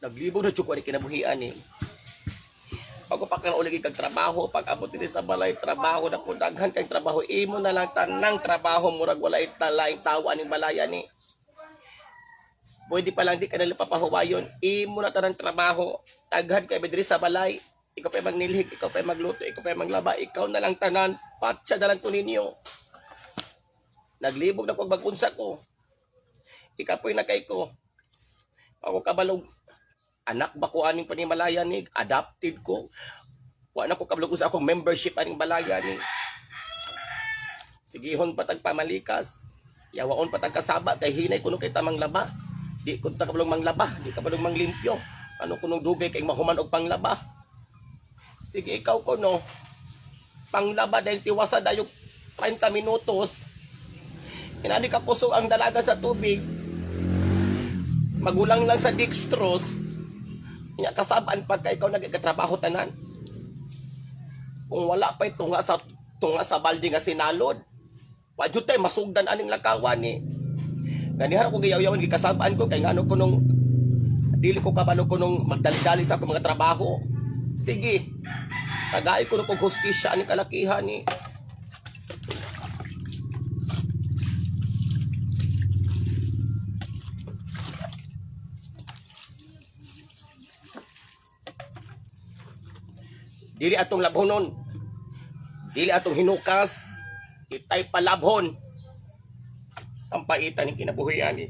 Naglibog na chukwa ni kinabuhian ni. Ako pa kang ulit kag trabaho, pag abot din sa balay trabaho na po daghan kay trabaho imo na lang tanang trabaho murag wala italaing tawa ning balaya ni. Pwede pa lang di ka nila papahuwayon, imo na tanang trabaho, daghan kay diri sa balay. Ikaw pa magnilhig, ikaw pa magluto, ikaw pa maglaba, ikaw na lang tanan, patsa na lang to ninyo. Naglibog na kog bagunsa ko. Ikapoy na kay ko. Ako kabalog. Anak ba ko aning panimalaya ni? Adopted ko. Wala ko kabalog sa akong membership aning balaya ni. Sigihon patag pamalikas. Yawaon patag kasaba kay hinay kuno kay tamang laba. Di ko ta kabalog manglaba, di kabalog manglimpyo. Ano kunong dugay kay mahuman og panglaba. Sige ikaw kuno. Panglaba dahil tiwasa dayog 30 minutos. Inani ka puso ang dalaga sa tubig. Magulang lang sa dextrose. Nya kasabaan pa kay ikaw nagkatrabaho tanan. Kung wala pa tunga sa balde nga sinalod. Wa jud tay masugdan aning lakawan ni. Ganihan ko giyaw-yawan gikasabaan ko kay ngano kunong dili ko kabalo kunong magdali-dali sa akong mga trabaho. Sige. Tagay ko kung hustisya aning kalakihan ni. Dili atong labhonon. Dili atong hinukas. Itay palabhon. Ang paitan ng kinabuhian ni.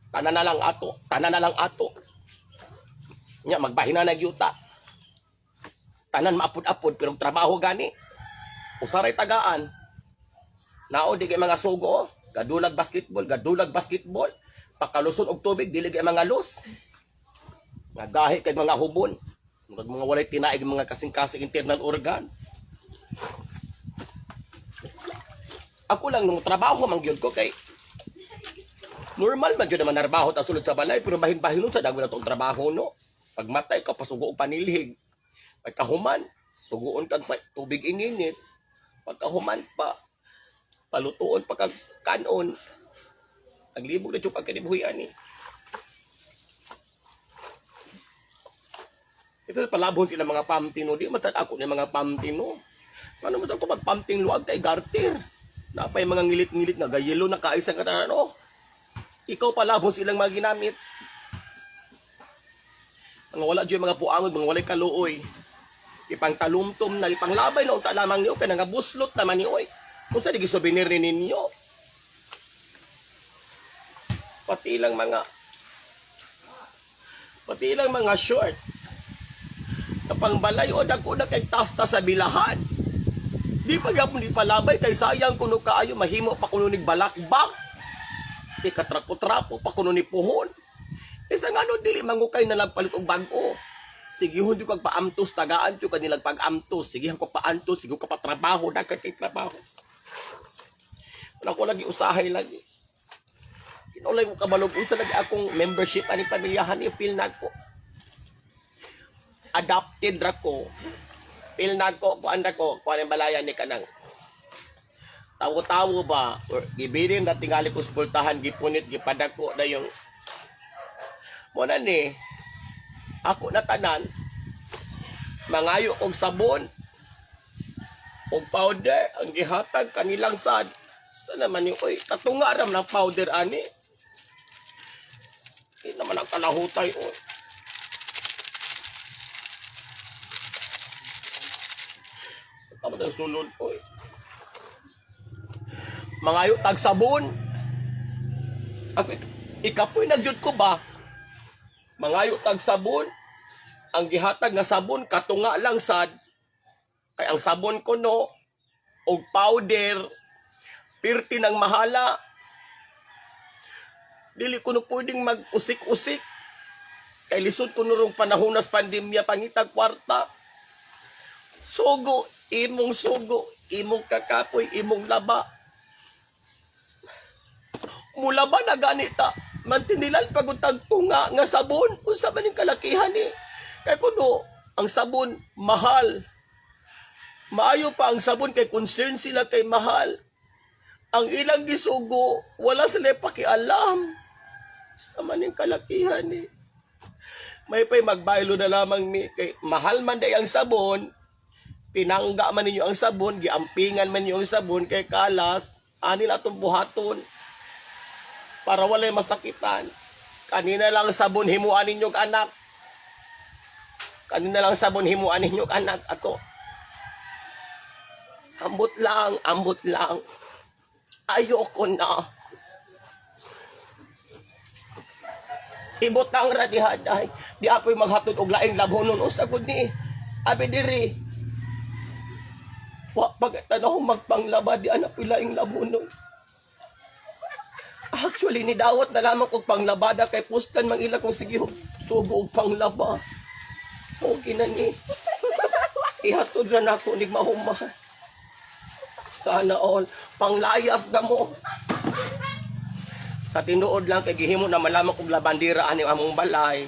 Tanan na lang ato. Tanan na lang ato. Nya magbahina na yuta. Tanan maapod-apod pero trabaho gani. Usaray tagaan. Nao di kay mga sugo. Gadulag basketball. Pakaluson og tubig dili kay mga los. Nagahi kay mga hubon. Mga walay tinaig mga kasing-kasing internal organ. Ako lang nung trabaho mangyod ko kay normal man jud naman narbaho ta sulod sa balay pero bahin-bahinon sa dagway natong trabaho no. Pag matay ka pasugo og panilhig. Pagkahuman suguon kag tubig ininit. Pagkahuman pa palutuon pa kag kanon. Naglibog na jud ang kanibuhian ni. Ito palabon sila mga pamtino. Di matad ako ni mga pamtino. Ano mo sa ko magpamting luag kay garter. Napay mga ngilit-ngilit nga gayelo na kaisa nga ano. Ikaw palabon silang mga ginamit. Mga wala dyan mga puangod, mga walay kaluoy. Ipang talumtom na ipanglabay na unta lamang niyo. Kaya nga buslot naman niyo. Kung sa di souvenir ni ninyo. Pati lang mga short. Kapang balay o dako na kay tasta sa bilahan. Di pa gyapon di palabay kay sayang kuno kaayo mahimo pa kuno nig balakbak. Di katrapo-trapo pa kuno ni puhon. Isa ngano dili mangukay na lang palit og bag-o. Sige hun kag paamtos tagaan jud kanilang pag-amtos. Sige ko paantos, sige ko pa trabaho dakat kay trabaho. Wala ko lagi usahay lagi. Kinulay ko kabalog unsa lagi akong membership ani pamilyahan ni feel nako. Adopted rako. Pil nagko kuan rako, kuan ang balayan ni kanang. Tawo-tawo ba or gibirin na tingali ko spultahan gipunit gipadako na yung muna ni ako na tanan mangayo og sabon og powder ang gihatag kanilang sad. Sa naman ni oy katunga ram ng powder ani. Di naman ang kalahutay oy. Tama ng sulod, oy. Mangayo tag sabon. Ikapoy nagyud ko ba? Mangayo tag sabon. Ang gihatag nga sabon katunga lang sad. Kay ang sabon ko no og powder pirti ng mahala. Dili ko no pwedeng mag-usik-usik. Kay lisod ko nurong panahon nas pandemya pangitag kwarta. Sugo, imong kakapoy, imong laba. Mula ba na ganita? Mantinilan pagutag tunga nga sabon. Unsa man ning kalakihan ni? Kay kuno ang sabon mahal. Maayo pa ang sabon kay concern sila kay mahal. Ang ilang gisugo, wala sila pakialam. Sa man ning kalakihan ni. May pa'y magbaylo na lamang mi. Kay mahal man day ang sabon, pinangga man ninyo ang sabon, giampingan man ninyo ang sabon, kay kalas, anil atong buhaton. Para walay masakitan. Kanina lang sabon himuan ninyong anak. Kanina lang sabon himuan ninyong anak. Ako, ambot lang, ambot lang. Ayoko na. Ibot ang radihaday. Di apoy maghatod og laing labhonon o sagod ni. Abi diri. Wa pagtanaw magpanglaba di anak laing labhonon. Actually ni dawat na lamang og panglabada kay pustan mang ila kung sige sugo og panglaba. Okay na ni. Ihatod na nako nig mahuman. Sana all panglayas na mo. Sa tinuod lang kay gihimo na malamang kog labandira ani among balay.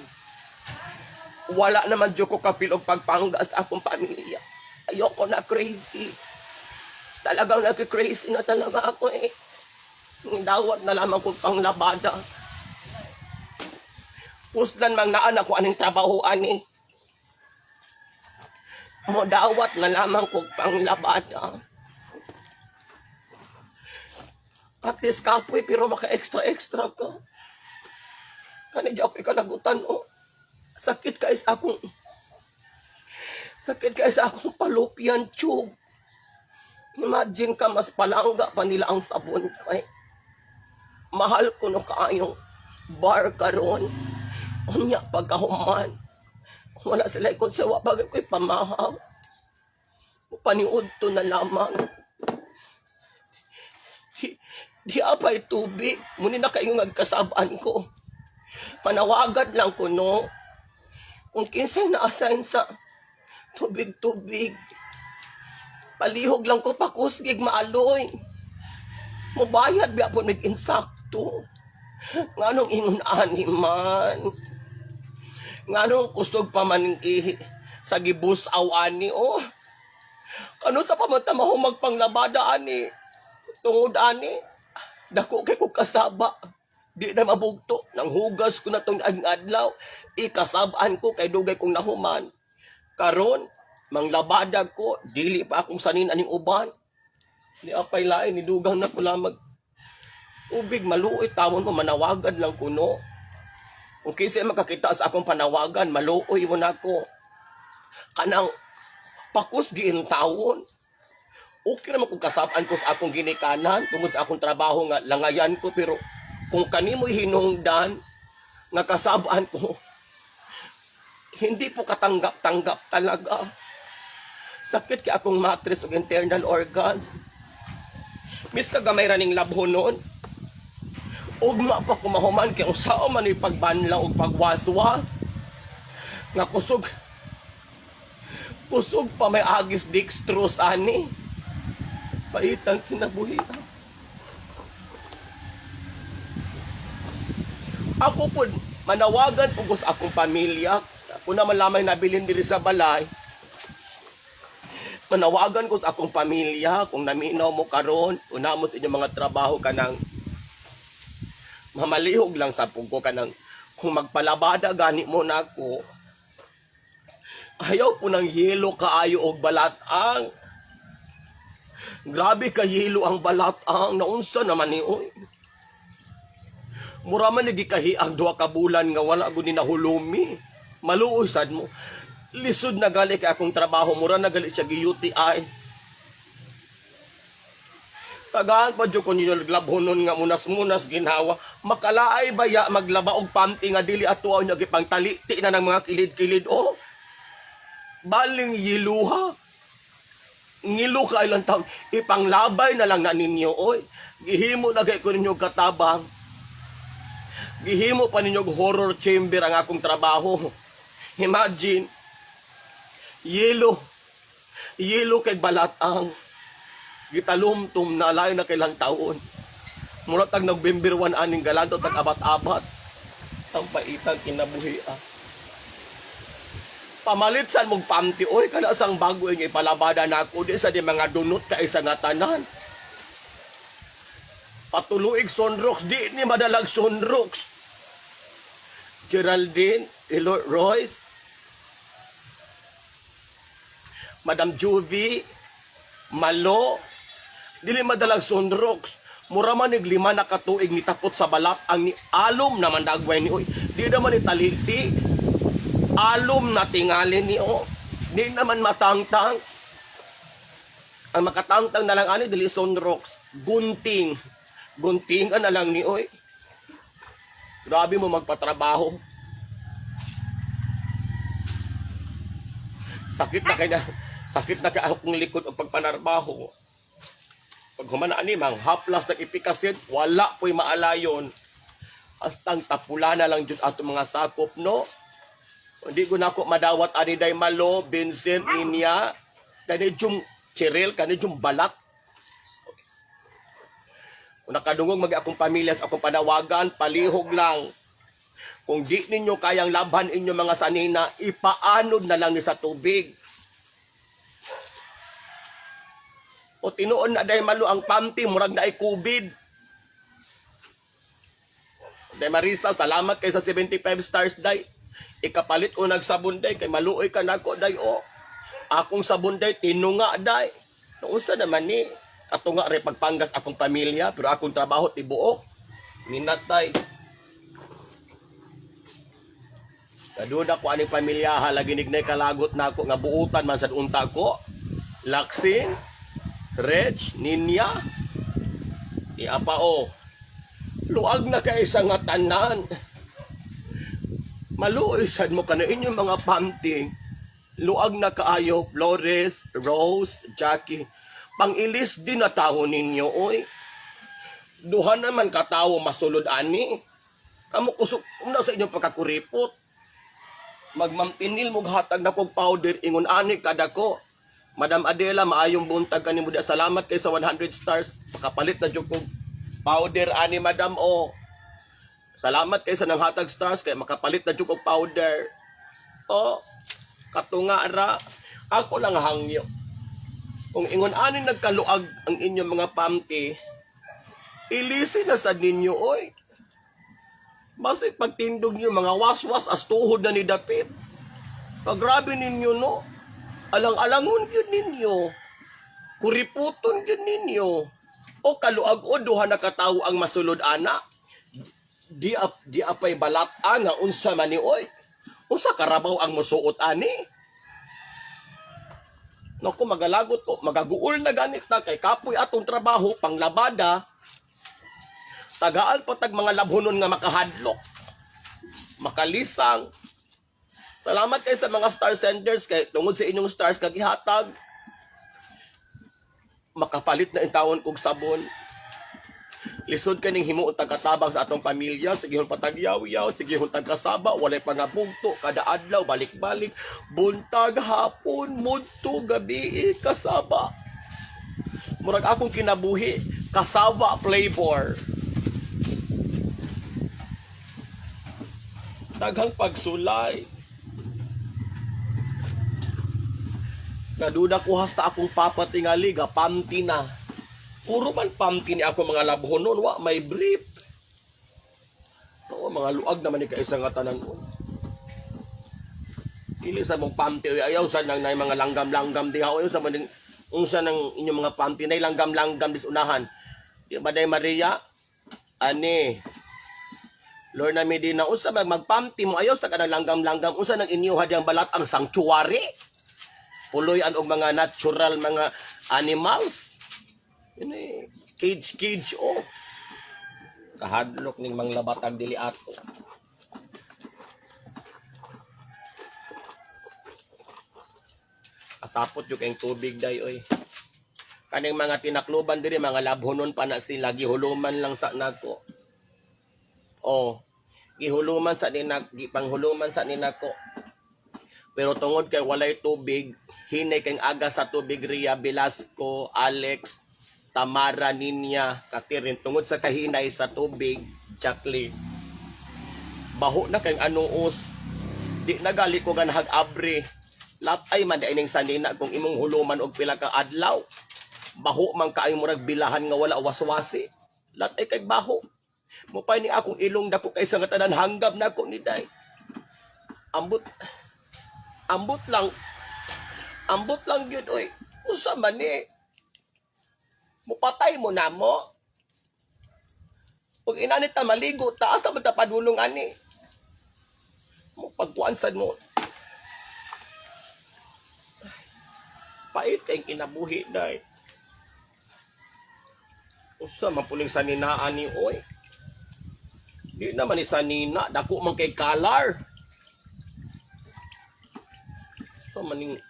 Wala naman jud ko kapil og pagpangga sa akong pamilya. Ayoko na crazy. Talagang nagki-crazy na talaga ako eh. Dawat na lamang kog panglabada. Puslan mang naan ako aning trabaho ani. Mo dawat na lamang kog panglabada. At least kapoy pero maka-extra-extra ka. Kani di ako ikalagutan o. Sakit ka sa akong fallopian tube. Imagine ka mas palangga pa nila ang sabon kay. Mahal ko no kaayong bar karon. Unya pagkahuman. Wala sila ikot sa wapag ko'y pamahaw. Paniud to na lamang. Di apay tubig. Muni na kayong nagkasabaan ko. Manawagan lang ko, no? Kung kinsay na-assign sa tubig-tubig. Palihog lang ko pakusgig maaloy. Mubayad biya po nag-insakto. Nganong ingon ani man. Nganong kusog pa man sa gibusaw ani, oh. Kano sa pamatamaho magpanglabada ani. Tungod ani. Dako kay ko kasaba. Di na mabugto. Nang hugas ko na itong adlaw. Ikasabaan ko kay dugay kong nahuman. Karon, manglabada ko. Dili pa akong sanin aning uban. Ni apay lain, ni dugang na ko lamag. Ubig, maluoy. Tawon mo, manawagan lang kuno. Kung kasi makakita sa akong panawagan, maluoy mo na ko. Kanang pakusgiin tawon. Okay naman kung kasabaan ko sa akong ginikanan, tungod sa akong trabaho nga langayan ko, pero kung kanimo hinungdan, nga kasabaan ko, hindi po katanggap-tanggap talaga. Sakit kay akong mattress o internal organs. Mis kagamay raning labhon noon. Ugma pa kumahuman kay usaw man yung pagbanlaw o pagwaswas. Nga kusog pa may agis dextrose ani. Paitang kinabuhi. Ako po, manawagan po sa akong pamilya. Kung na malamay nabilin diri sa balay, manawagan ko sa akong pamilya, kung naminaw mo karon, una mo sa inyong mga trabaho ka ng mamalihog lang sa pugo ka ng, kung magpalabada gani mo na ako, ayaw po ng yelo kaayo og balatang. Grabe ka yelo ang balatang, naunsa naman ni oy. Mura man nagikahi ang 2 ka bulan nga wala gud ni nahulumi. Maluusad mo. Lisod na gali kay akong trabaho, mura na gali siya gi-UTI. Tagaan pa jud ko niyo glabhonon nga munas-munas ginawa. Makalaay baya maglaba og panty nga dili atuaw nya gipangtaliti na ng mga kilid-kilid oh. Baling yiluha. Ngilo ka ilang taon, ipanglabay na lang na ninyo, oy. Gihimo na gay ko ninyo katabang. Gihimo pa ninyo horror chamber ang akong trabaho. Imagine, yelo kay balatang. Gitalumtum na layo na kailang taon. Mura tag nagbimbirwan aning galado, tag abat-abat. Ang paitang kinabuhi Pamalit saan mong pamti, oy, kada sang bago yung ipalabada na ako, di sa di mga dunot ka isa nga tanan. Patuluig sunrocks, di ni madalag sunrocks. Geraldine, Lord Royce, Madam Juvie, Malo, dili madalag sunrox. Mura man ig 5 na katuig ni tapot sa balat ang ni alom naman dagway ni oy. Di naman ni taligti. Alom na tingali ni o. Di naman matangtang. Ang makatangtang na lang ani dili sunrox. Gunting. Guntingan na lang ni oy. Grabe mo magpatrabaho. Sakit na kaya. Sakit na kaya akong likod o pagpanarbaho. Pag humana ni mang haplas ng ipikasit, wala po'y maalayon. Hastang tapula na lang dyan ato mga sakop, no? Hindi ko na ako madawat ani day Malo, Vincent, Inya, kanidjong Cheryl, kanidjong balat. Kung nakadungog mag akong pamilya sa akong panawagan, palihog lang. Kung di ninyo kayang labhan inyo mga sanina, ipaanod na lang ni sa tubig. O tinuon na day Malo ang pamti, murag na ay COVID. Day Marisa, salamat kay sa 75 stars day. Ikapalit ko nagsabon day, kay maluoy ka nako day o. Akong sabon day, tinunga day. Nausa naman ni, katunga rin pagpanggas akong pamilya, pero akong trabaho tibuok. Minat day. Kaduda ko aning pamilya, halaginig na kalagot na ako, nga buutan man sa unta ko. Laksin, Reg, Ninya, iapa o, luag na kay sa nga tanan. Maluisan mo ka na inyong mga panting. Luag na kaayo, Flores, Rose, Jackie. Pangilis din na tao ninyo, oy. Duha naman katawo masulod ani. Kamu kusok na sa inyong pagkakuripot. Magmampinil mo hatag na kong powder, ingon ani kada ko. Madam Adela, maayong buntag kanimo da. Salamat kay sa 100 stars. Pakapalit na jud kog powder ani Madam o. Salamat kay sa nang hatag stars kay makapalit na jud kog powder. O katunga ra. Ako lang hangyo. Kung ingon ani nagkaluag ang inyong mga pamti, ilisi na sa ninyo oy. Basig pagtindog niyo mga waswas as tuhod na ni dapit. Pagrabe ninyo no. Alang-alangon yun ninyo. Kuriputon yun ninyo. O kaluag o duha na katawo ang masulod ana. Di apay balat nga unsa man ni oy. Unsa karabaw ang musuot ani. Naku magalagot ko, magaguol na ganit na kay kapoy atong trabaho panglabada. Tagaan pa tag mga labhonon nga makahadlok. Makalisang. Salamat kay sa mga star senders kay tungod sa inyong stars kag ihatag. Makapalit na intawon kog sabon. Lisod kaning himuon tagkatabang sa atong pamilya, sige hon patagyaw-yaw, sige hon tagkasaba, walay pangabugto kada adlaw balik-balik, buntag hapon, mudto gabi kasaba. Murag akong kinabuhi, kasaba flavor. Daghang pagsulay. Naduda ko hasta akong papatingali, pamti na. Puro man pamti ni ako mga labhon nun, wa, may brief. Oo, mga luag naman ni kaisa nga tanan mo. Ili sa mong pamti, ayaw sa nang na mga langgam-langgam di ayaw sa maning, unsa ng inyong mga pamti na langgam-langgam dis unahan. Di ba day Maria? Ani, Lorna Medina, unsa magpamti mo, ayaw sa kanang langgam-langgam, unsa ng inyo hadyang balat ang sanctuary? Puloyan og mga natural mga animals. Ini cage o. Kahadlok ning manglabatag dili ato. Kasapot jud kay tubig day oy. Kaning mga tinakluban diri mga labhonon pa na sila gihuluman lang sa nako. Oh, gihuluman sa panghuluman sa ninako. Pero tungod kay walay tubig, hinay kang aga sa tubig Ria, Velasco, Alex, Tamara, Ninya, Katirin. Tungod sa kahinay sa tubig, Jacqueline. Baho na kang anuos. Di nagali ko ganahag abre. Latay man daining sanina kung imong huluman og pila ka adlaw. Baho man kaayo murag bilahan nga wala waswasi. Latay kay baho. Mupay ni akong ilong dako kay sa tanan hanggab nako ni day. Ambot, ambot lang. Ambot lang yun, oy. Usa man ni. Mupatay mo na mo. Pag inanit na maligo, taas na matapadulong ani. Pagkuansan mo. Pait kayong kinabuhi, day. Usa, mapuling saninaan ni, oy. Di naman ni sanina, dako man kay kalar. So, maning...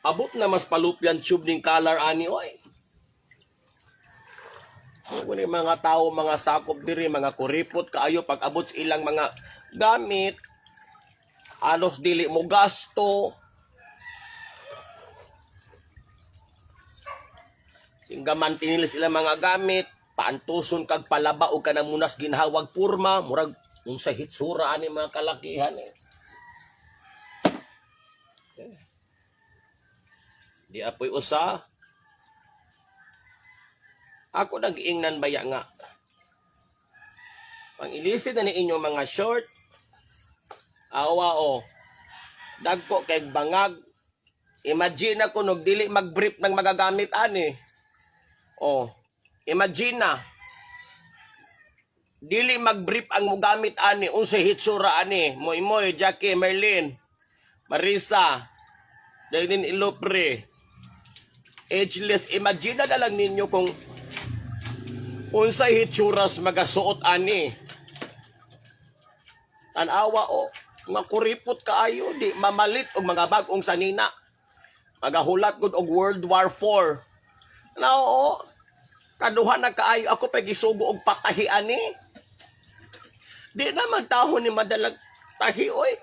Abot na mas palupyan tube ning kalar ani, oy. Kung mga tao, mga sakop diri, mga kuripot kaayo pag abot sa ilang mga gamit, alos dili mo gasto. Singgaman tinili sila mga gamit, paantuson kag palaba o kanang munas ginhawag purma, murag yung sa hitsura ani mga kalakihan eh. Di apoy usa. Ako nag-iingnan baya nga. Pang ilisit na ni inyo mga short. Awa o. Dagko kay bangag. Imagine ako nog dili mag-brief ng magagamit ani. O. Imagine na. Dili mag-brief ang mugamit ani. Unsay hitsura ani. Moy-moy, Jackie, Merlin, Marisa, Dailin Ilopre. Ageless. Imagine na lang ninyo kung unsay hitsuras magasuot ani. Tanawa o, mga kuripot kaayo, di mamalit og mga bagong sanina. Magahulat gud og World War IV. Tanawa o, kaduha na kaayo ako pa gisugo og patahi ani. Di naman taho ni madalag tahi oy.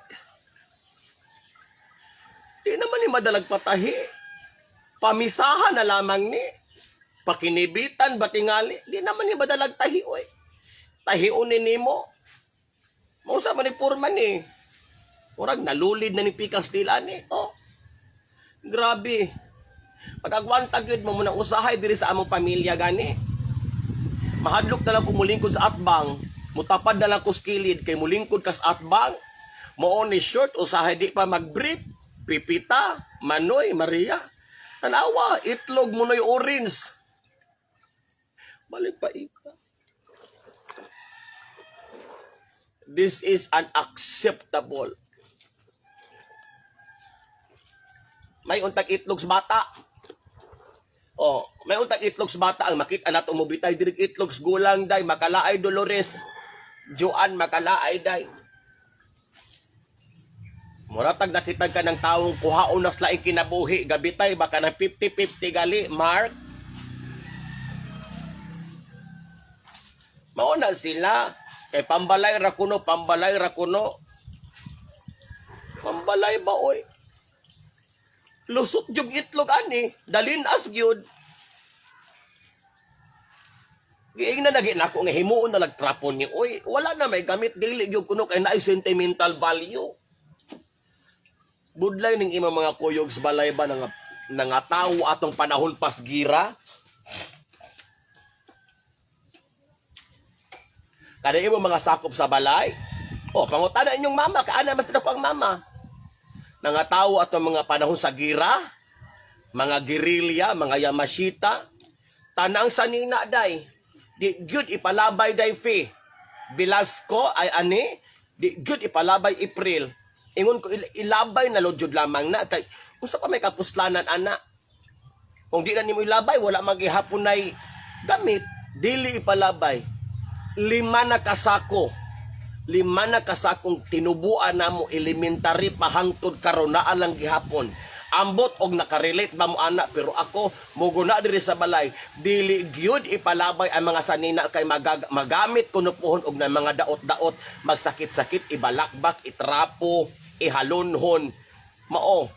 Di naman ni madalag patahi. Pamisahan na lamang ni. Pakinibitan, batingali, di naman ni badalag tahi, oy. Tahiunin ni mo. Mausa man ni purman ni. Murag nalulid na ni pikas tila ni. Oh. Grabe. Pag-agwantag yun mo muna usahay diri sa among pamilya gani. Mahadlok na lang ko mulingkod sa atbang. Mutapad na lang ko skilid kay mulingkod kas atbang. Mo ni short usahay di pa mag-brief. Pipita, Manoy, Maria. Tanawa, itlog mo na yung orange. Balik pa ika. This is unacceptable. May untag itlog sa bata. Oh, may untag itlog sa bata ang makita nato mo bitay diri itlog sa gulang day makalaay Dolores. Joan makalaay day. Muratag nakitag ka ng taong kuhaon na laing kinabuhi gabitay baka na 50-50 gali Mark. Mauna sila. Kay pambalay ra kuno, pambalay ra kuno. Pambalay ba, oy? Lusot yung itlog, ani. Dalin as gyud. Giing na naging ako nga himuon na nagtrapon ni, oy. Wala na may gamit, dili yung kuno kay naay sentimental value. Budlay ning imong mga kuyog sa balay ba nga tawo atong panahon pas gira. Kada imo mga sakop sa balay. O, pangutana inyong mama, kaana mas ko ang mama. Nangatawo ato mga panahon sa gira, mga gerilya, mga Yamashita, tanang sanina day. Di gyud ipalabay day fe. Velasco ay ani, di gyud ipalabay April. Ingon ko ilabay na lodjud lamang na kay unsa pa may kapuslanan ana. Kung di na nimo ilabay wala magihapon nay gamit, dili ipalabay. 5 na kasako. 5 na kasakong tinubuan na mo elementary pahangtod karon na lang gihapon. Ambot og nakarelate ba mo ana pero ako muguna diri sa balay dili gyud ipalabay ang mga sanina kay magamit kuno pohon og na mga daot-daot magsakit-sakit ibalakbak itrapo ihalonhon mao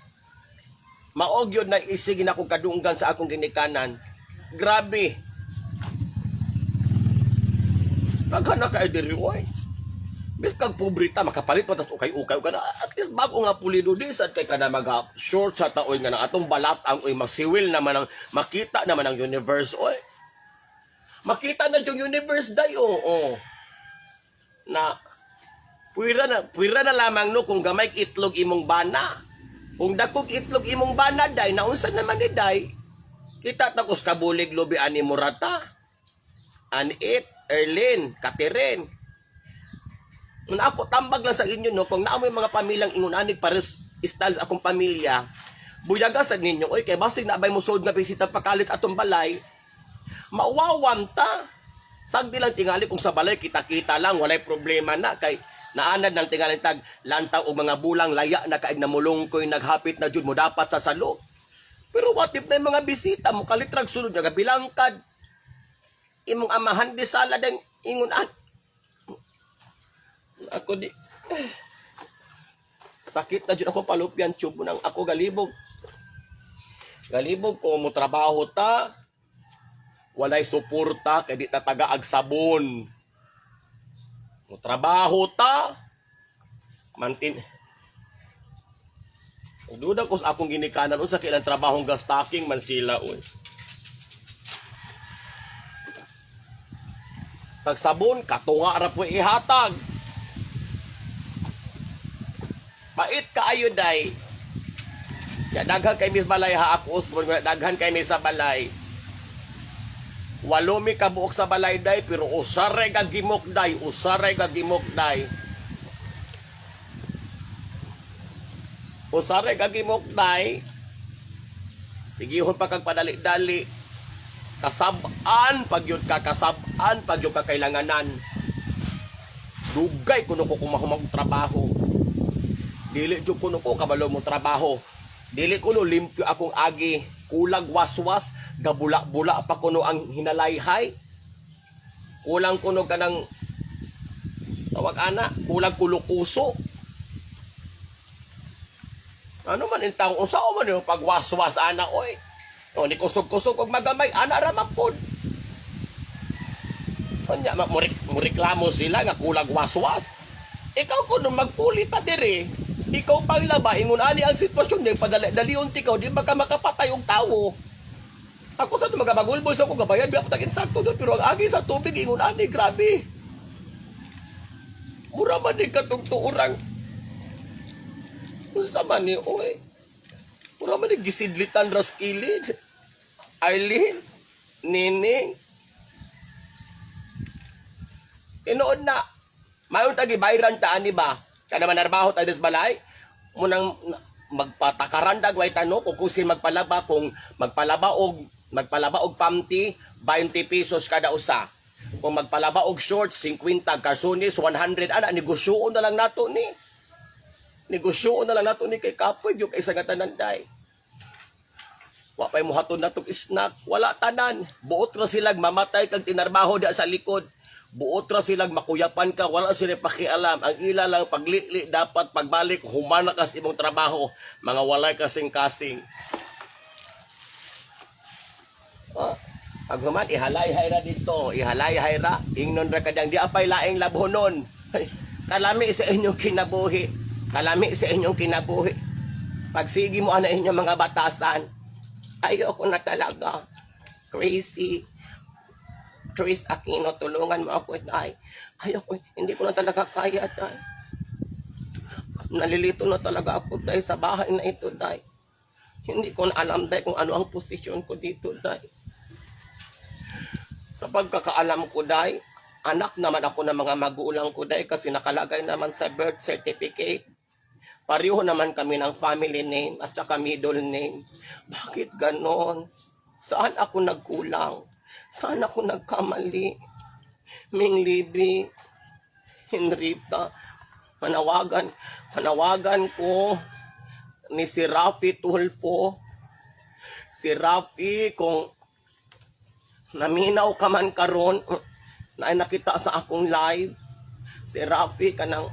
gyud na isig na akong kadunggan sa akong ginikanan. Grabe. Naghanap ka diri oy. Bis kag pobrita makapalit mo tas ukay-ukay kana at least bago nga pulido di sad kay kana maga short sa taoy nga na atong balat ang oy masiwil naman ang makita naman ang universe oy. Makita na yung universe day na Puwira na lamang no kung gamay itlog imong bana. Kung dakog itlog imong bana day, naunsa naman ni day, kita takos kabulig lobi ani Murata. Anit, Erlin, Catherine. Nung ako tambag lang sa inyo no, kung naamoy mga pamilyang ingon anig pares style sa akong pamilya, buyaga sa ninyo, oy kay basig na abay mo sold na bisita pakalit atong balay, mauwawan ta. Sagdi lang tingali kung sa balay kita-kita lang, walay problema na kay naanad ng tingali tag lantaw og mga bulang laya na kaig namulong ko'y naghapit na jud mo dapat sa salo. Pero what if na yung mga bisita mo kalitrag sunod nga bilangkad imong amahan di sala deng ingon ako di sakit na jud ako palupyan tube nang ako galibog ko mo trabaho ta walay suporta kay di ta tagaag sabon mo trabaho ta mantin duda ko sa akong ginikanan unsa kay ilang trabahong gastaking man sila oy tag sabon katunga ra po ihatag pait kaayo day ya daghan kay mis balay ha ako daghan kay mis sa balay walomi ka buok sa balay day pero usare ka gimok day sigihon pa kag padali-dali kasab-an pag yun ka kailanganan dugay kuno ko kumahumang trabaho dili jud kuno ko kabalo mo trabaho dili kuno limpyo akong agi kulag waswas gabula-bula pa kuno ang hinalayhay kulang kuno kanang tawag ana kulag kulukuso ano man intang usaw man yung pagwaswas ana oy o ni kusog-kusog og magamay ana ra mapod kanya mo reklamo sila nga kulag waswas ikaw kuno magpuli ta diri ikaw pang laba ingon ani ang sitwasyon ning padali-dalion tikaw di ba ka makapatay og tawo ako sa magabagulbol sa ko gabayan biya patagin sakto do pero ang agi sa tubig ingon ani grabe mura man ni katugtuurang unsa man ni oy mura man ni gisidlitan ras kilid Arlene Nining inood na mayon tagi bayran ta ani ba kada manarbaho ta des balay munang magpatakaran dagway tanok o kung magpalaba kung magpalaba og pamti 20 pesos kada usa kung magpalaba og shorts 50 kasunis 100 ana negosyoon na lang nato ni kay kapoy gyud kay sa tanan day wa pay mohaton natong snack wala tanan buot ra sila mamatay kag tinarbaho da sa likod buot ra sila makuyapan ka wala sila pakialam ang ila lang paglili dapat pagbalik humana ka sa imong trabaho mga walay kasing-kasing pag human ihalay-hay ra dito ihalay-hay ra ingnon ra kadang di apay laing labhonon kalami sa inyong kinabuhi pagsigi mo ana inyong mga batasan ayoko na talaga Chris Aquino, tulungan mo ako, day. Ayoko, hindi ko na talaga kaya, day. Nalilito na talaga ako, day, sa bahay na ito, day. Hindi ko na alam, day, kung ano ang posisyon ko dito, day. Sa pagkakaalam ko, day, anak naman ako ng mga magulang ko, day, kasi nakalagay naman sa birth certificate. Pareho naman kami ng family name at saka middle name. Bakit ganon? Saan ako nagkulang? Saan ako nagkamali? Ming Libby, Henrita, panawagan ko ni si Rafi Tulfo. Si Rafi, kung naminaw ka man karon na nakita sa akong live, si Rafi kanang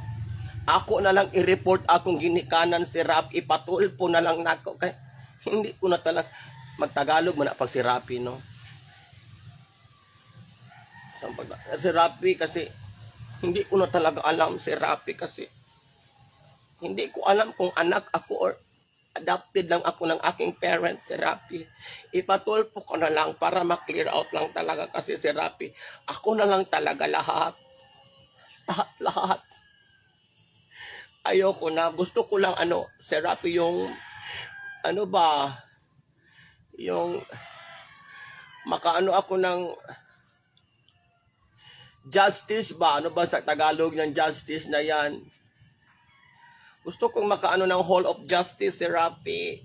ako na lang i-report akong ginikanan si Rafi, ipatulpo na lang nako kay hindi ko na talaga magtagalog man pag si Rafi no. Si Rafi kasi hindi ko na talaga alam si Rafi kasi hindi ko alam kung anak ako or adopted lang ako ng aking parents si Rafi. Ipatulpo ko na lang para ma-clear out lang talaga kasi si Rafi ako na lang talaga lahat. Ayoko na. Gusto ko lang Sir Rafi, yung ano ba, yung makaano ako ng justice ba? Ano ba sa Tagalog ng justice na yan? Gusto kong makaano ng Hall of Justice, Sir Rafi.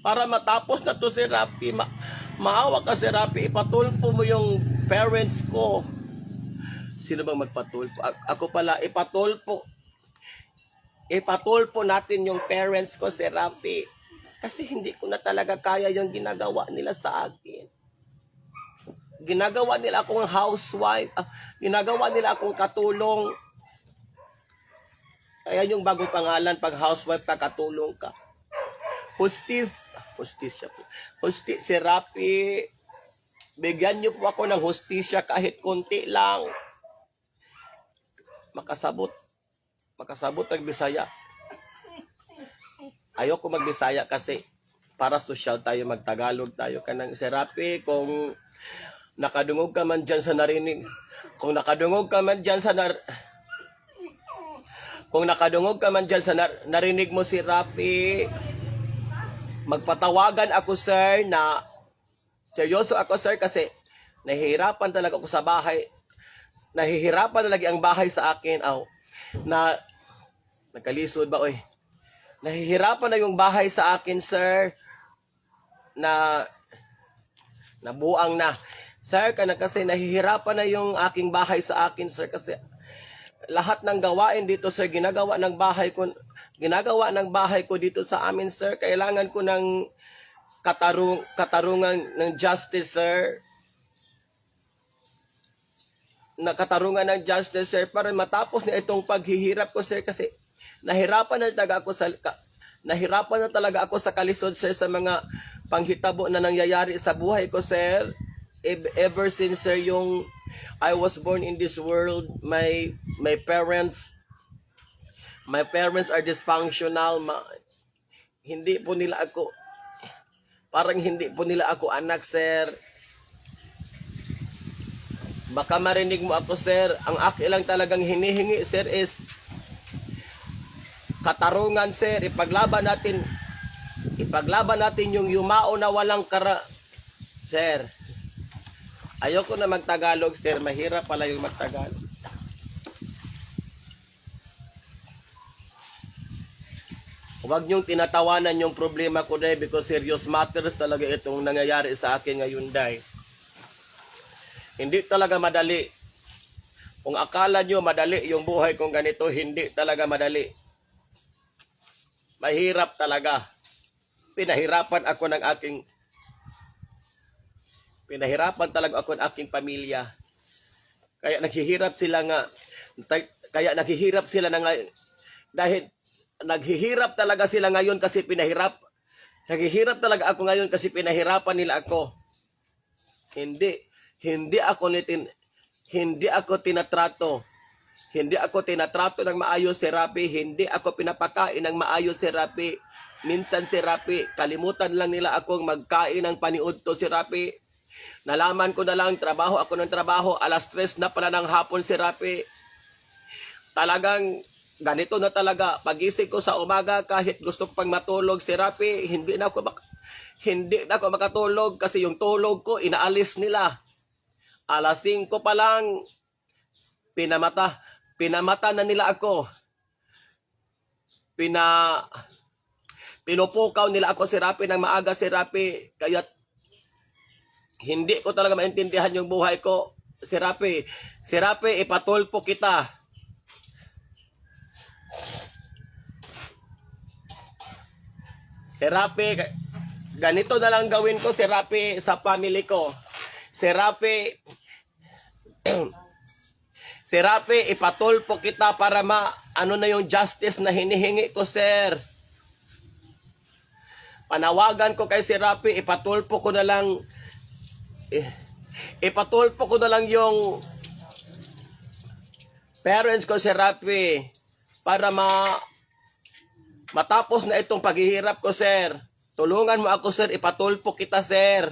Para matapos na to, Sir Rafi. Maawa ka, Sir Rafi. Ipatulpo mo yung parents ko. Sino bang magpatulpo? Ako pala, ipatulpo. Ipatulpo natin yung parents ko, Sir Rafi. Kasi hindi ko na talaga kaya yung ginagawa nila sa akin. Ginagawa nila akong housewife. Ginagawa nila akong katulong. Kaya yung bagong pangalan, pag housewife ka, katulong ka. Hustis, Sir Rafi. Bigyan niyo po ako ng hustisya kahit konti lang. Makasabot ng Bisaya. Ayoko magbisaya kasi para social tayo, magtagalog tayo. Kanang Sir Rafi, kung nakadungog ka man dyan sa narinig, kung nakadungog ka man dyan sa narinig mo si Rafi, magpatawagan ako, sir, na seryoso ako, sir, kasi nahihirapan talaga ako sa bahay. Nahihirapan talaga ang bahay sa akin. Na nagkalisod ba, oy? Nahihirapan na yung bahay sa akin, sir, na nabuang na. Sir, kasi nahihirapan na yung aking bahay sa akin, sir, kasi lahat ng gawain dito, sir, ginagawa ng bahay ko dito sa amin, sir. Kailangan ko ng katarungan ng justice, sir. Katarungan ng justice, sir, para matapos na itong paghihirap ko, sir, kasi nahirapan na talaga ako sa kalisod, sir, sa mga panghitabo na nangyayari sa buhay ko, sir. Ever since, sir, yung I was born in this world, my parents are dysfunctional. Hindi po nila ako anak, sir. Baka marinig mo ako, sir. Ang akin lang talagang hinihingi, sir, is katarungan, sir. Ipaglaban natin yung yumao na walang Sir, ayoko na magtagalog, sir. Mahirap pala yung magtagalog. Huwag niyong tinatawanan yung problema ko, day, because serious matters talaga itong nangyayari sa akin ngayon, day. Hindi talaga madali. Kung akala nyo madali yung buhay kong ganito, hindi talaga madali. Mahirap talaga. Pinahirapan talaga ako ng aking pamilya. Kaya naghihirap sila dahil naghihirap talaga sila ngayon kasi naghihirap talaga ako ngayon kasi pinahirapan nila ako. Hindi ako tinatrato ng maayos, si Rafi. Hindi ako pinapakain ng maayos, si Rafi. Minsan, si Rafi, kalimutan lang nila akong magkain ng paniudto, si Rafi. Nalaman ko na lang, trabaho ako ng trabaho, 3:00 na pala ng hapon, si Rafi. Talagang ganito na talaga. Pagising ko sa umaga, kahit gusto ko pang matulog, si Rafi, hindi na ako makatulog kasi yung tulog ko, inaalis nila. 5:00 pa lang, pinamata na nila ako. Pinupukaw nila ako, si Rafi, ng maaga, si Rafi. Kaya hindi ko talaga maintindihan yung buhay ko, si Rafi. Si Rafi, ipatulpo kita. Si Rafi, ganito na lang gawin ko, si Rafi, sa family ko. Si Rafi, ipatulpo kita para ano na yung justice na hinihingi ko, sir. Panawagan ko kay si Rafi, ipatulpo ko na lang yung parents ko, si Rafi, para matapos na itong paghihirap ko, sir. Tulungan mo ako, sir, ipatulpo kita, sir.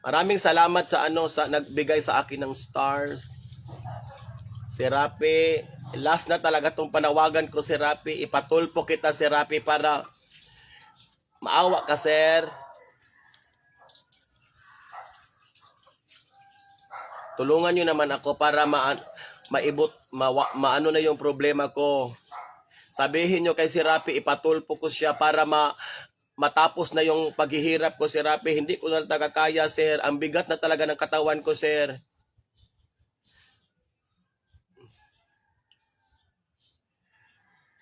Maraming salamat sa nagbigay sa akin ng stars. Si Rapi, last na talaga tong panawagan ko si Rapi. Ipatulpo kita si Rapi para maawa ka, sir. Tulungan nyo naman ako para maano na yung problema ko. Sabihin nyo kay si Rapi, ipatulpo ko siya para matapos na yung paghihirap ko si Rapi. Hindi ko na talaga kaya, sir. Ang bigat na talaga ng katawan ko, sir.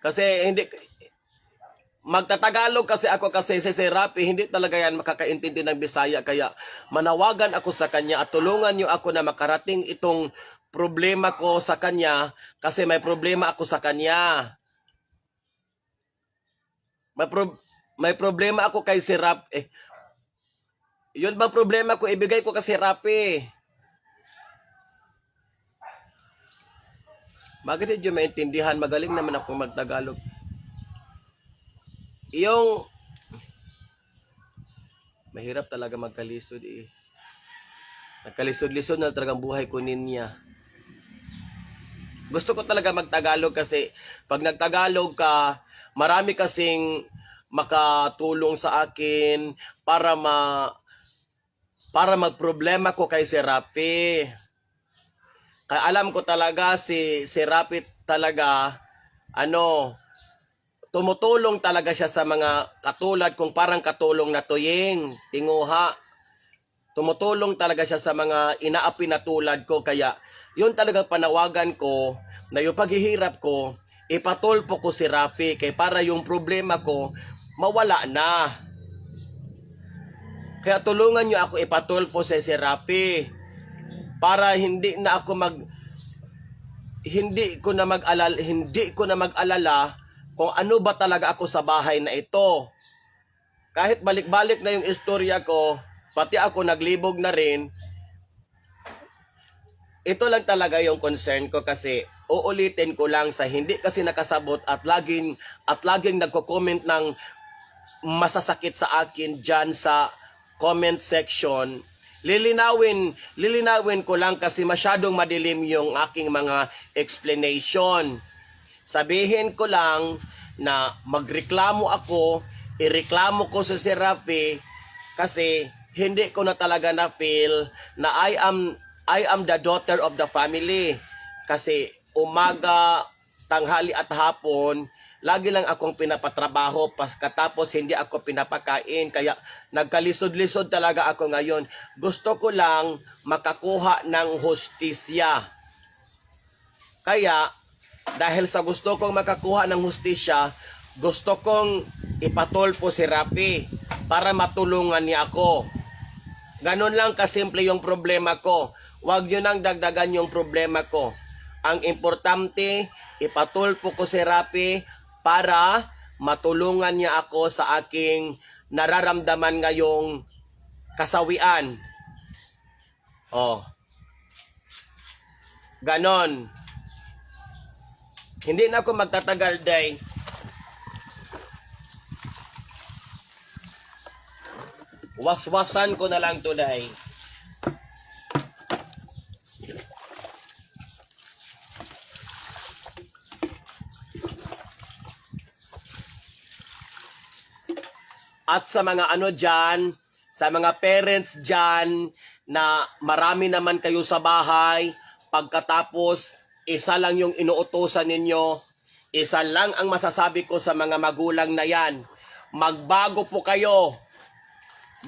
Kasi hindi magtatagalog kasi ako kasi si Rapi, hindi talaga yan makakaintindi ng Bisaya, kaya manawagan ako sa kanya at tulungan niyo ako na makarating itong problema ko sa kanya kasi may problema ako sa kanya. May problema ako kay si Rapi. Yun ba problema ko, ibigay ko kasi Rapi. Bakit hindi maintindihan? Magaling naman ako magtagalog. Yung mahirap talaga magkalisod eh. Nagkalisod-lisod na talagang buhay ko niya. Gusto ko talaga magtagalog kasi pag nagtagalog ka, marami kasing makatulong sa akin para magproblema ko kay si Rafi. Kaya alam ko talaga si Rafi talaga tumutulong talaga siya sa mga katulad kung parang katulong na Tuying, Tinguha. Tumutulong talaga siya sa mga inaapi na tulad ko. Kaya yun talagang panawagan ko na yung paghihirap ko, ipatulpo ko si Rafi kaya para yung problema ko mawala na. Kaya tulungan nyo ako ipatulpo si Rafi para hindi ko na mag-alala kung ano ba talaga ako sa bahay na ito. Kahit balik-balik na yung istorya ko, pati ako naglibog na rin, ito lang talaga yung concern ko kasi uulitin ko lang sa hindi kasi nakasabot at laging nagko-comment ng masasakit sa akin dyan sa comment section. Lilinawin ko lang kasi masyadong madilim yung aking mga explanation. Sabihin ko lang na magreklamo ako, ireklamo ko sa si Rafi kasi hindi ko na talaga na feel na I am the daughter of the family. Kasi umaga, tanghali at hapon, lagi lang akong pinapatrabaho katapos hindi ako pinapakain. Kaya nagkalisod-lisod talaga ako ngayon. Gusto ko lang makakuha ng hustisya. Kaya dahil sa gusto kong makakuha ng hustisya, gusto kong ipatulpo si Rafi para matulungan niya ako. Ganon lang kasimple yung problema ko. Huwag nyo nang dagdagan yung problema ko. Ang importante, ipatulpo ko si Rafi para matulungan niya ako sa aking nararamdaman ngayong kasawian. Ganon. Hindi na ako magtatagal, day. Waswasan ko na lang today. At sa mga dyan, sa mga parents dyan, na marami naman kayo sa bahay, pagkatapos, isa lang yung inuutosan ninyo, isa lang ang masasabi ko sa mga magulang na yan. Magbago po kayo.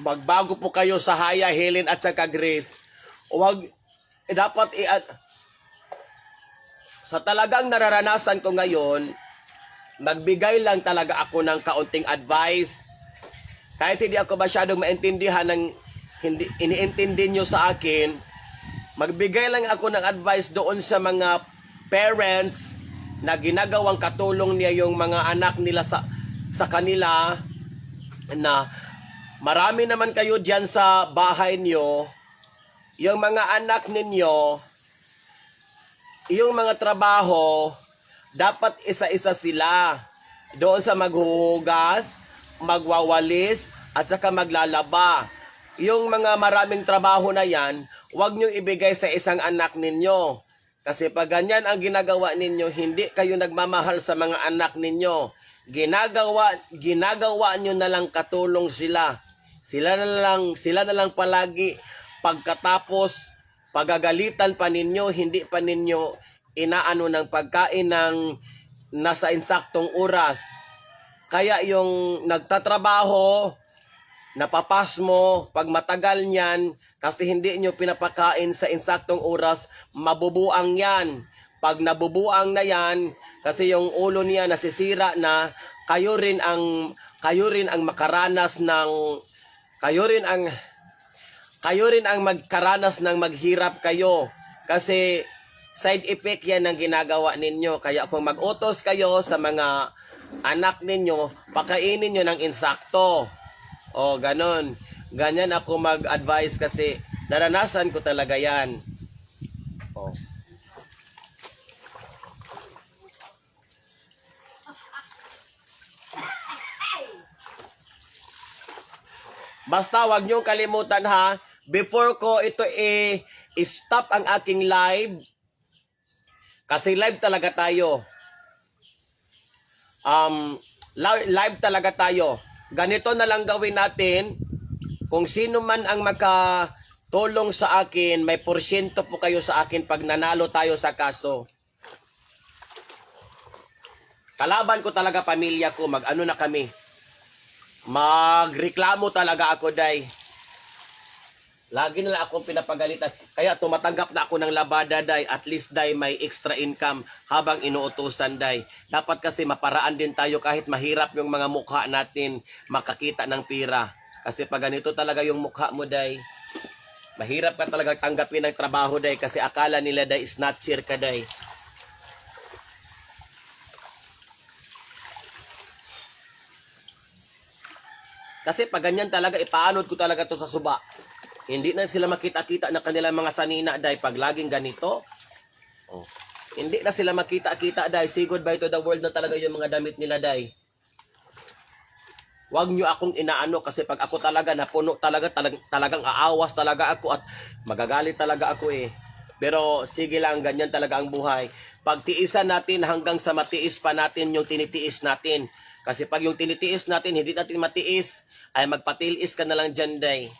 Magbago po kayo sa Haya, Helen at saka Grace. Sa talagang nararanasan ko ngayon, magbigay lang talaga ako ng kaunting advice. Kahit hindi ako masyadong maintindihan ng iniintindi nyo sa akin, magbigay lang ako ng advice doon sa mga parents na ginagawang katulong niya yung mga anak nila sa kanila, na marami naman kayo dyan sa bahay nyo, yung mga anak ninyo, yung mga trabaho, dapat isa-isa sila. Doon sa maghuhugas, magwawalis, at saka maglalaba. Yung mga maraming trabaho na yan, huwag nyo ibigay sa isang anak ninyo. Kasi pag ganyan ang ginagawa ninyo, hindi kayo nagmamahal sa mga anak ninyo. Ginagawa nyo na lang katulong sila. Sila na lang palagi pagkatapos pagagalitan pa ninyo, hindi pa ninyo inaano ng pagkain ng nasa insaktong oras. Kaya yung nagtatrabaho, napapas mo, pag matagal niyan, kasi hindi nyo pinapakain sa insaktong oras, mabubuang yan. Pag nabubuang na yan, kasi yung ulo niya nasisira na, kayo rin ang makaranas ng, kayo rin ang magkaranas ng maghirap kayo. Kasi side effect yan ang ginagawa ninyo. Kaya kung mag-utos kayo sa mga anak ninyo, pakainin nyo ng insakto. O, ganon. Ganyan ako mag-advise kasi naranasan ko talaga yan. O. Basta wag nyo kalimutan ha, before ko ito i-stop ang aking live, kasi live talaga tayo. Live talaga tayo. Ganito na lang gawin natin. Kung sino man ang makatulong sa akin, may porsyento po kayo sa akin pag nanalo tayo sa kaso. Kalaban ko talaga pamilya ko, mag-ano na kami. Magreklamo talaga ako, day. Lagi na lang akong pinapagalitan. Kaya tumatanggap na ako ng labada, day. At least, day, may extra income habang inuutusan, day. Dapat kasi maparaan din tayo kahit mahirap yung mga mukha natin makakita ng pira. Kasi pag ganito talaga yung mukha mo, day, mahirap ka talaga tanggapin ng trabaho, day. Kasi akala nila, day, snatcher ka, day. Kasi pag ganyan talaga, ipaanod ko talaga to sa suba. Hindi na sila makita-kita na kanilang mga sanina, day, pag laging ganito. Oh. Hindi na sila makita-kita, day. Say goodbye to the world na talaga yung mga damit nila, day. Huwag nyo akong inaano kasi pag ako talaga napuno talagang aawas talaga ako at magagalit talaga ako eh. Pero sige lang, ganyan talaga ang buhay. Pagtiisan natin hanggang sa matiis pa natin yung tinitiis natin. Kasi pag yung tinitiis natin, hindi natin matiis, ay magpatilis ka na lang dyan, day.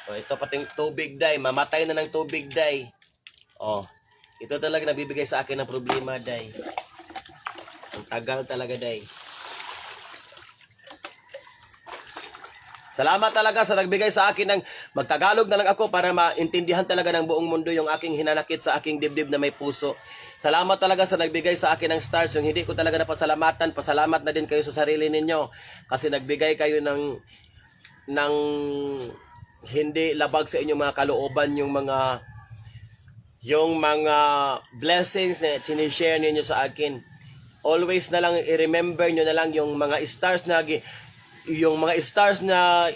O, ito pating tubig, day. Mamatay na ng tubig, day. O, ito talaga nabibigay sa akin ng problema, day. Ang tagal talaga, day. Salamat talaga sa nagbigay sa akin ng magtagalog na lang ako para maintindihan talaga ng buong mundo yung aking hinanakit sa aking dibdib na may puso. Salamat talaga sa nagbigay sa akin ng stars. Yung hindi ko talaga napasalamatan, pasalamat na din kayo sa sarili ninyo. Kasi nagbigay kayo ng hindi labag sa inyong mga kalooban, yung mga blessings na sinishare ninyo sa akin. Always na lang i-remember nyo na lang yung mga stars na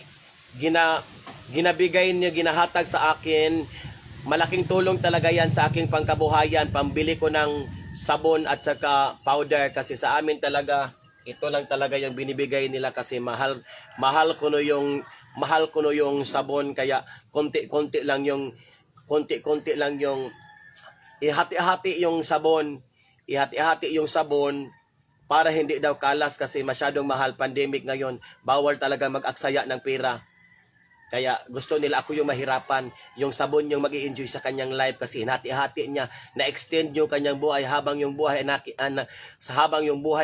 ginabigay niyo, ginahatag sa akin. Malaking tulong talaga yan sa aking pangkabuhayan. Pambili ko ng sabon at saka powder kasi sa amin talaga ito lang talaga yung binibigay nila kasi mahal ko no yung sabon, kaya konti-konti lang yung ihati-hati yung sabon para hindi daw kalas kasi masyadong mahal, pandemic ngayon, bawal talaga mag-aksaya ng pera. Kaya gusto nila ako yung mahirapan, yung sabon yung mag-i-enjoy sa kanyang life kasi hinati-hati niya, na-extend yung kanyang buhay habang yung buhay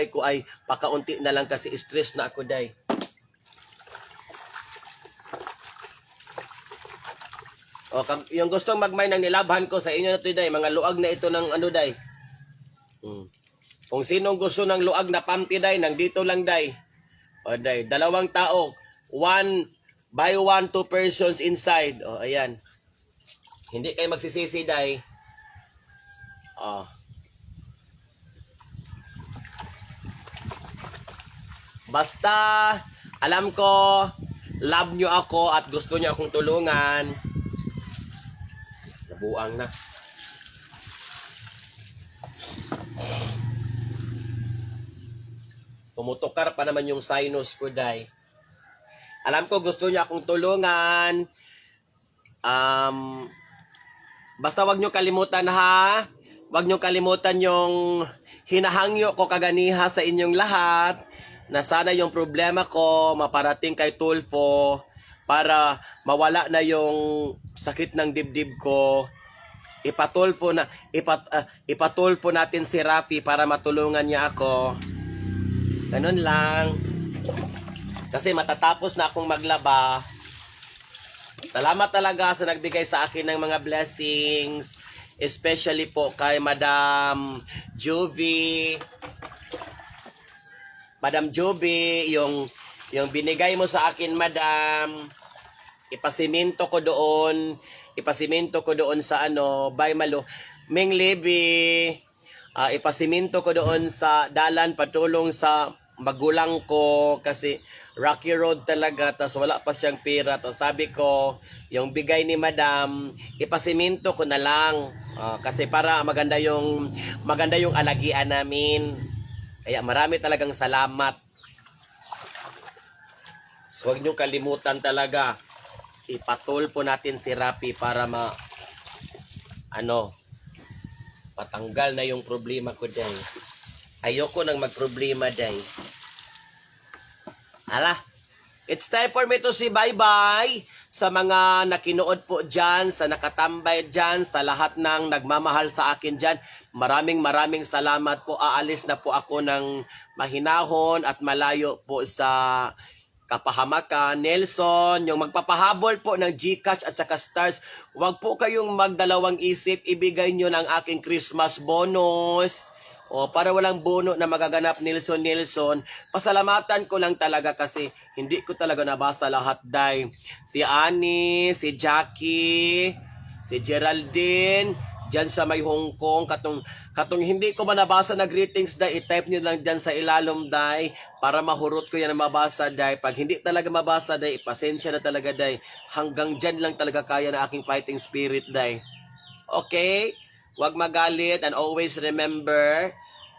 ko ay pakaunti na lang kasi stress na ako, day. O, yung gustong magmay ng nilabhan ko sa inyo na ito, day, mga luag na ito ng ano, day. Kung sinong gusto ng luag na panty, day, nandito lang, day. O, day, 2 tao. 1 by 1, 2 persons inside. O, ayan. Hindi kayo magsisisi, day. O. Basta, alam ko, love nyo ako at gusto nyo akong tulungan. Nabuang na. Tumutukar pa naman yung sinus ko, day. Alam ko gusto niya akong tulungan. Basta wag nyo kalimutan ha. Wag nyo kalimutan yung hinahangyo ko kaganiha sa inyong lahat na sana yung problema ko maparating kay Tulfo para mawala na yung sakit ng dibdib ko. Ipatulfo natin si Rafi para matulungan niya ako. Ganun lang. Kasi matatapos na akong maglaba. Salamat talaga sa nagbigay sa akin ng mga blessings. Especially po kay Madam Juvie. Madam Juvie, yung binigay mo sa akin, Madam. Ipasiminto ko doon sa Bay Malo. Ming Libby, ipasiminto ko doon sa dalan patulong sa magulang ko kasi rocky road talaga, tas wala pa siyang pera. Tas sabi ko, yung bigay ni Madam, ipasiminto ko na lang kasi para maganda yung alagian namin. Kaya marami talagang salamat. So, huwag nyo kalimutan talaga, ipatulpo natin si Rafi para patanggal na yung problema ko day. Ayoko nang magproblema day. Ala, it's time for me to say bye-bye sa mga nakinood po dyan, sa nakatambay dyan, sa lahat ng nagmamahal sa akin dyan. Maraming salamat po. Aalis na po ako ng mahinahon at malayo po sa kapahamakan. Nelson, yung magpapahabol po ng GCash at saka Stars, huwag po kayong magdalawang isip, ibigay nyo ng aking Christmas bonus. O para walang bono na magaganap, Nelson. Pasalamatan ko lang talaga kasi hindi ko talaga nabasa lahat, day. Si Annie, si Jackie, si Geraldine, dyan sa may Hong Kong, katong hindi ko ba nabasa na greetings, day, i-type nyo lang dyan sa ilalom, day, para mahurot ko yan na mabasa, day. Pag hindi talaga mabasa, day, pasensya na talaga, day. Hanggang dyan lang talaga kaya na aking fighting spirit, day. Okay? Huwag magalit and always remember,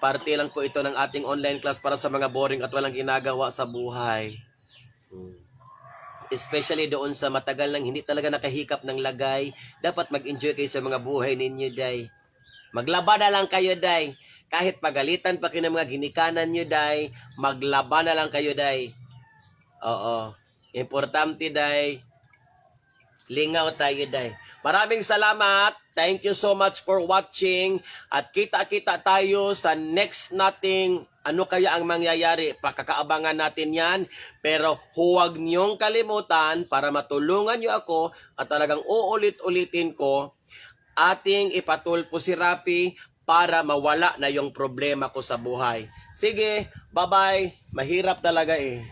parte lang po ito ng ating online class para sa mga boring at walang ginagawa sa buhay. Especially doon sa matagal nang hindi talaga nakahikap ng lagay, dapat mag-enjoy kayo sa mga buhay ninyo, day. Maglaba na lang kayo, day. Kahit pagalitan pa kayo ng mga ginikanan nyo, day, maglaba na lang kayo, day. Oo. Importante, day. Lingaw tayo, day. Maraming salamat. Thank you so much for watching. At kita-kita tayo sa next nating ano kaya ang mangyayari. Pakakaabangan natin yan. Pero huwag niyong kalimutan para matulungan niyo ako at talagang uulit-ulitin ko, ating ipatulfo si Rafi para mawala na yung problema ko sa buhay. Sige, bye-bye. Mahirap talaga eh.